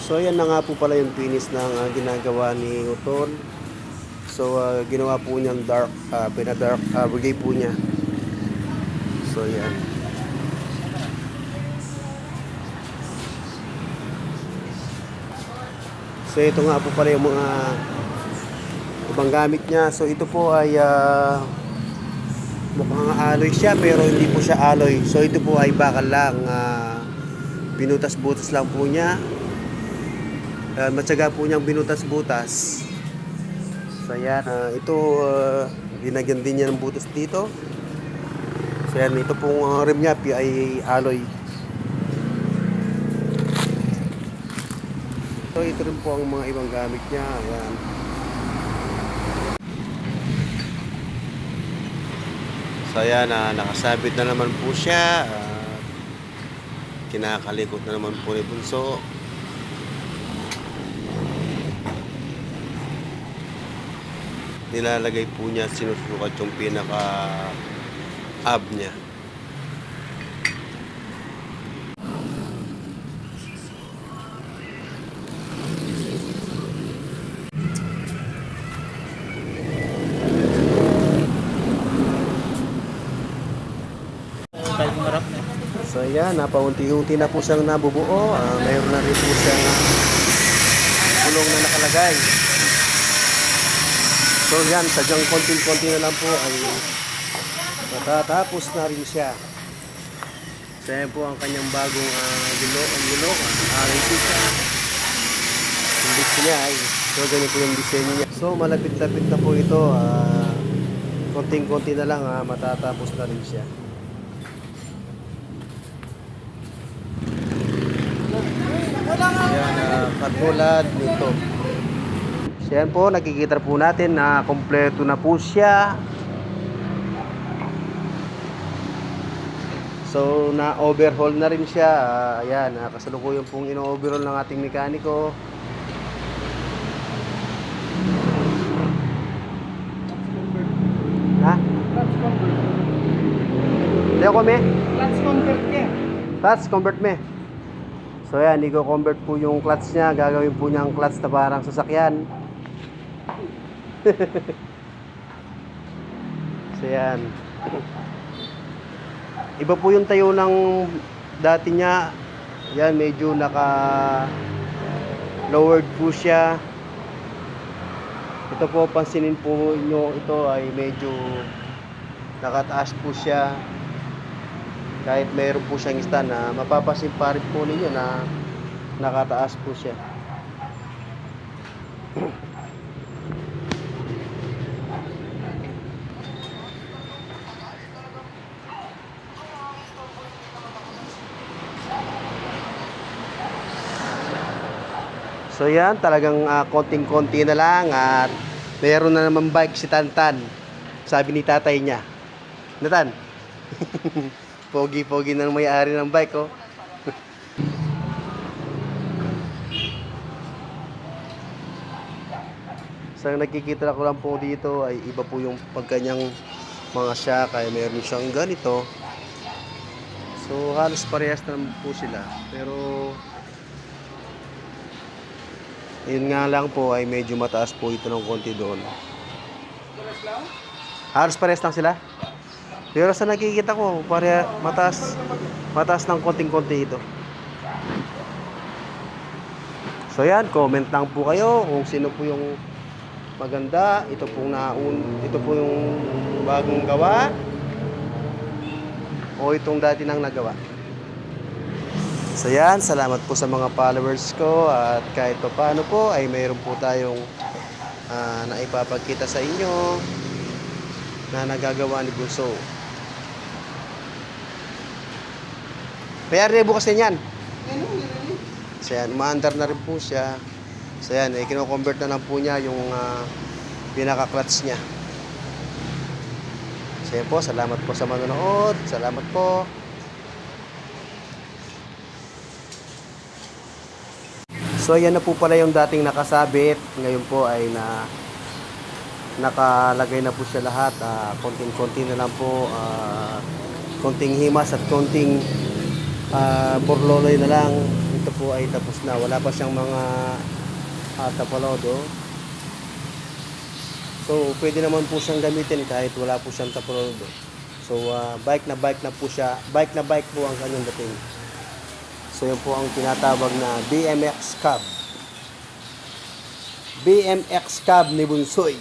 So ayan na nga po pala yung finish ng ginagawa ni Utol. So ginawa po niyang dark, pina-dark brigade po niya. So yan. So ito nga po pala yung mga ibang gamit niya. So ito po ay mukhang alloy siya pero hindi po siya alloy. So ito po ay bakal lang. Binutas-butas lang po niya. Matyaga po niyang binutas-butas. So yan, ito binagyan din niya ng butas dito. So yan, ito pong rim niya ay alloy. So ito rin po ang mga ibang gamit niya. Ayan. So yan, nakasabit na naman po siya. Kinakalikot na naman po ni Bunso. Nilalagay po niya, sinusukat yung pinaka-hub niya. So yan, napaunti-unti na po siyang nabubuo. Mayroon na rin po siyang gulong na nakalagay. So yan, sadyang konti-konti na lang po ay matatapos na rin siya. So yan po ang kanyang bagong gulong. RAP siya. Yung bits niya ay, so ganyan po yung disenyo niya. So malapit-lapit na po ito. Konting-konti na lang, matatapos na rin siya. Yan, katulad nito. So yan po, nakikita po natin na kompleto na po siya. So na-overhaul na rin siya. Ayan, kasalukuyan pong ino-overhaul ng ating mekaniko. Ha? Clutch convert. Hindi ako me? Clutch convert niya. Clutch convert me. So yan, i-convert po yung clutch niya. Gagawin po niya ang clutch na parang sasakyan. So yan. Iba po yung tayo ng dati niya. Yan, medyo naka lowered po siya. Ito po, pansinin po nyo, ito ay medyo nakataas po siya. Kahit mayroon po siyang stand, mapapasin pa rin po ninyo na nakataas po siya. So yan, talagang konting-konti na lang at mayroon na naman bike si Tantan. Sabi ni tatay niya. Natan? Pogi-pogi na may-ari ng bike, oh. So nakikita ko lang po dito ay iba po yung pagkanyang mga shock, ay meron siyang ganito. So halos parehas naman po sila, pero yun nga lang po ay medyo mataas po ito ng konti doon. Halos parehas lang sila. Pero sa nakikita ko, mataas ng konting-konti ito. So yan, comment lang po kayo kung sino po yung maganda. Ito po yung bagong gawa o itong dati nang nagawa. So yan, salamat po sa mga followers ko at kahit pa paano po ay mayroon po tayong naipapagkita sa inyo na nagagawa ni Bunso. Mayari bukas din yan. So yan, umaandar na rin po siya. So yan, kino-convert na lang po niya yung pinaka-clutch niya. So yan po, salamat po sa manonood. Salamat po. So yan na po pala yung dating nakasabit. Ngayon po ay nakalagay na po siya lahat. Konting-konti na lang po. Konting himas at konting burloloy na lang. ito po ay tapos na. Wala pa siyang mga tapalodo. So, pwede naman po siyang gamitin kahit wala po siyang tapalodo. So, bike na po siya. Bike na bike po ang kanyang dating. So, yun po ang tinatawag na BMX Cab. BMX Cab ni Bunsoy.